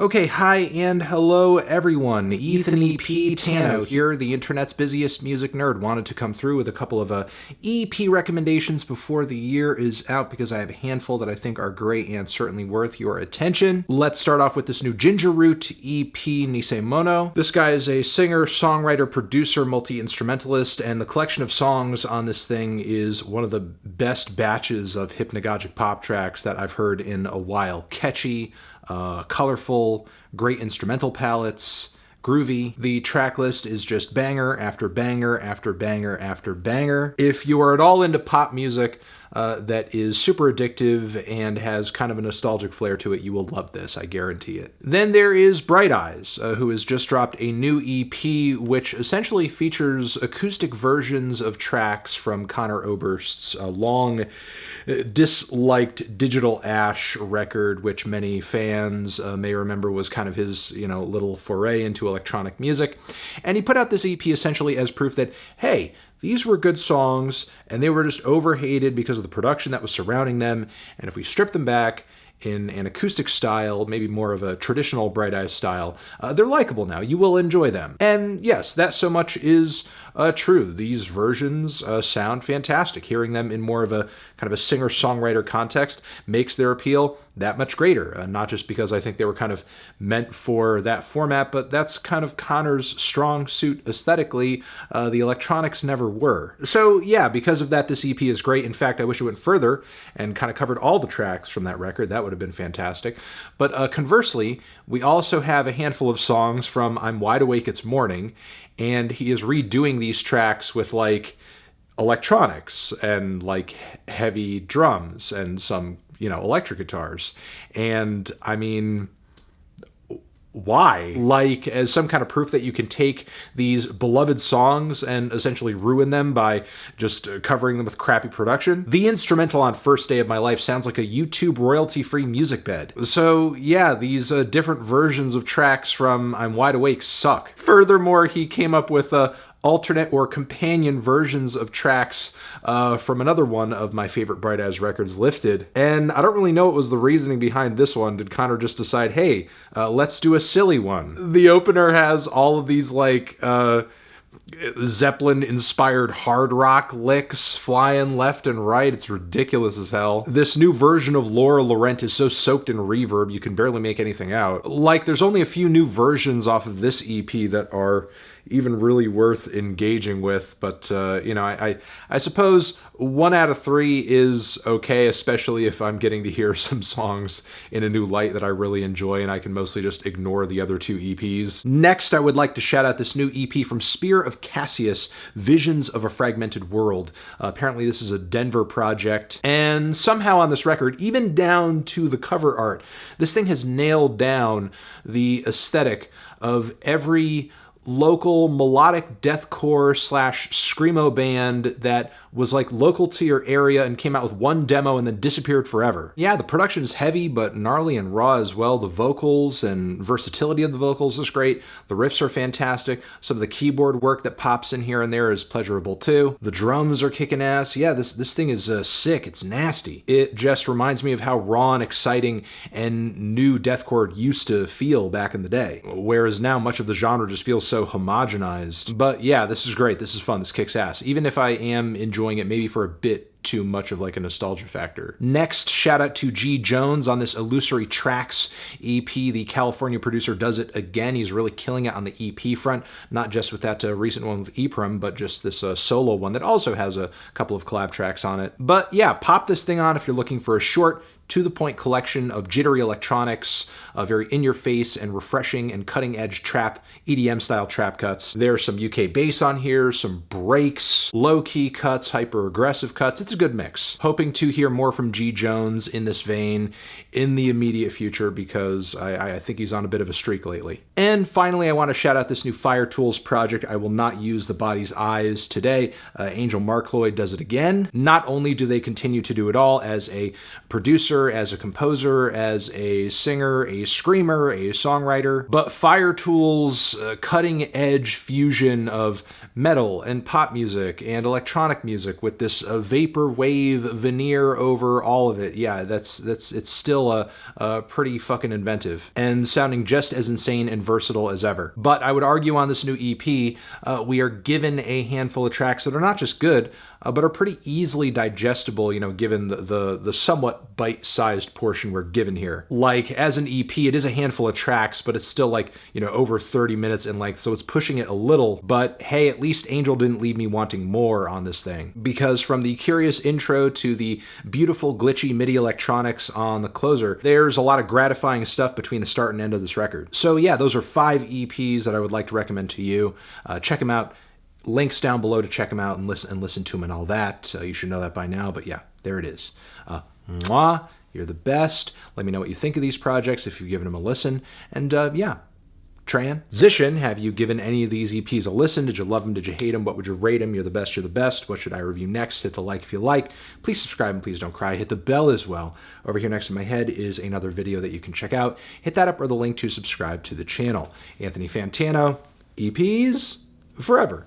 Okay, hi and hello everyone. Ethan EP Tano here, the internet's busiest music nerd. Wanted to come through with a couple of EP recommendations before the year is out because I have a handful that I think are great and certainly worth your attention. Let's start off with this new Ginger Root EP, Nisemono. This guy is a singer, songwriter, producer, multi-instrumentalist, and the collection of songs on this thing is one of the best batches of hypnagogic pop tracks that I've heard in a while. Catchy, colorful, great instrumental palettes, groovy. The track list is just banger after banger after banger after banger. If you are at all into pop music that is super addictive and has kind of a nostalgic flair to it, you will love this, I guarantee it. Then there is Bright Eyes, who has just dropped a new EP which essentially features acoustic versions of tracks from Conor Oberst's long disliked Digital Ash record, which many fans may remember was kind of his, little foray into electronic music. And he put out this EP essentially as proof that, hey, these were good songs, and they were just overhated because of the production that was surrounding them, and if we strip them back in an acoustic style, maybe more of a traditional Bright Eyes style, they're likable now. You will enjoy them. And yes, that so much is true. These versions sound fantastic. Hearing them in more of a kind of a singer-songwriter context makes their appeal that much greater. Not just because I think they were kind of meant for that format, but that's kind of Conor's strong suit aesthetically. The electronics never were. So yeah, because of that, this EP is great. In fact, I wish it went further and kind of covered all the tracks from that record. That would have been fantastic. But conversely, we also have a handful of songs from I'm Wide Awake, It's Morning, and he is redoing these tracks with like electronics and like heavy drums and some, electric guitars. And I mean, why? Like, as some kind of proof that you can take these beloved songs and essentially ruin them by just covering them with crappy production. The instrumental on First Day of My Life sounds like a YouTube royalty-free music bed. So yeah, these different versions of tracks from I'm Wide Awake suck. Furthermore, he came up with alternate or companion versions of tracks from another one of my favorite Bright Eyes records, Lifted. And I don't really know what was the reasoning behind this one. Did Conor just decide, hey, let's do a silly one? The opener has all of these like Zeppelin-inspired hard rock licks flying left and right. It's ridiculous as hell. This new version of Laura Laurent is so soaked in reverb you can barely make anything out. Like, there's only a few new versions off of this EP that are even really worth engaging with, but I suppose 1 out of 3 is okay, especially if I'm getting to hear some songs in a new light that I really enjoy and I can mostly just ignore the other 2 EPs. Next, I would like to shout out this new EP from Spear of Cassius, Visions of a Fragmented World. Apparently this is a Denver project, and somehow on this record, even down to the cover art, this thing has nailed down the aesthetic of every local melodic deathcore / screamo band that was like local to your area and came out with one demo and then disappeared forever. Yeah, the production is heavy but gnarly and raw as well. The vocals and versatility of the vocals is great. The riffs are fantastic. Some of the keyboard work that pops in here and there is pleasurable too. The drums are kicking ass. Yeah, this thing is sick. It's nasty. It just reminds me of how raw and exciting and new deathcore used to feel back in the day. Whereas now much of the genre just feels so homogenized. But yeah, this is great. This is fun. This kicks ass. Even if I am enjoying it maybe for a bit too much of like a nostalgia factor. Next, shout out to G. Jones on this Illusory Tracks EP. The California producer does it again. He's really killing it on the EP front, not just with that recent one with EPRM, but just this solo one that also has a couple of collab tracks on it. But yeah, pop this thing on if you're looking for a short, to-the-point collection of jittery electronics, very in-your-face and refreshing and cutting-edge trap, EDM-style trap cuts. There's some UK bass on here, some breaks, low-key cuts, hyper-aggressive cuts. It's a good mix. Hoping to hear more from G. Jones in this vein in the immediate future because I think he's on a bit of a streak lately. And finally, I want to shout out this new Fire-Toolz project. I will not use The Body's Eyes today. Angel Markloyd does it again. Not only do they continue to do it all as a producer, as a composer, as a singer, a screamer, a songwriter, but Fire-Toolz' cutting-edge fusion of metal and pop music and electronic music with this vapor vaporwave veneer over all of it. Yeah, it's still a pretty fucking inventive and sounding just as insane and versatile as ever. But I would argue on this new EP, we are given a handful of tracks that are not just good, but are pretty easily digestible, you know, given the somewhat bite-sized portion we're given here. Like, as an EP, it is a handful of tracks, but it's still like, you know, over 30 minutes in length, so it's pushing it a little, but hey, at least Angel didn't leave me wanting more on this thing. Because from the curious intro to the beautiful glitchy MIDI electronics on the closer, there's a lot of gratifying stuff between the start and end of this record. So yeah, those are 5 EPs that I would like to recommend to you. Check them out. Links down below to check them out and listen to them and all that. You should know that by now, but yeah, there it is. Mwah, you're the best. Let me know what you think of these projects if you've given them a listen. And yeah, transition. Have you given any of these EPs a listen? Did you love them? Did you hate them? What would you rate them? You're the best. You're the best. What should I review next? Hit the like if you like. Please subscribe and please don't cry. Hit the bell as well. Over here next to my head is another video that you can check out. Hit that up or the link to subscribe to the channel. Anthony Fantano, EPs forever.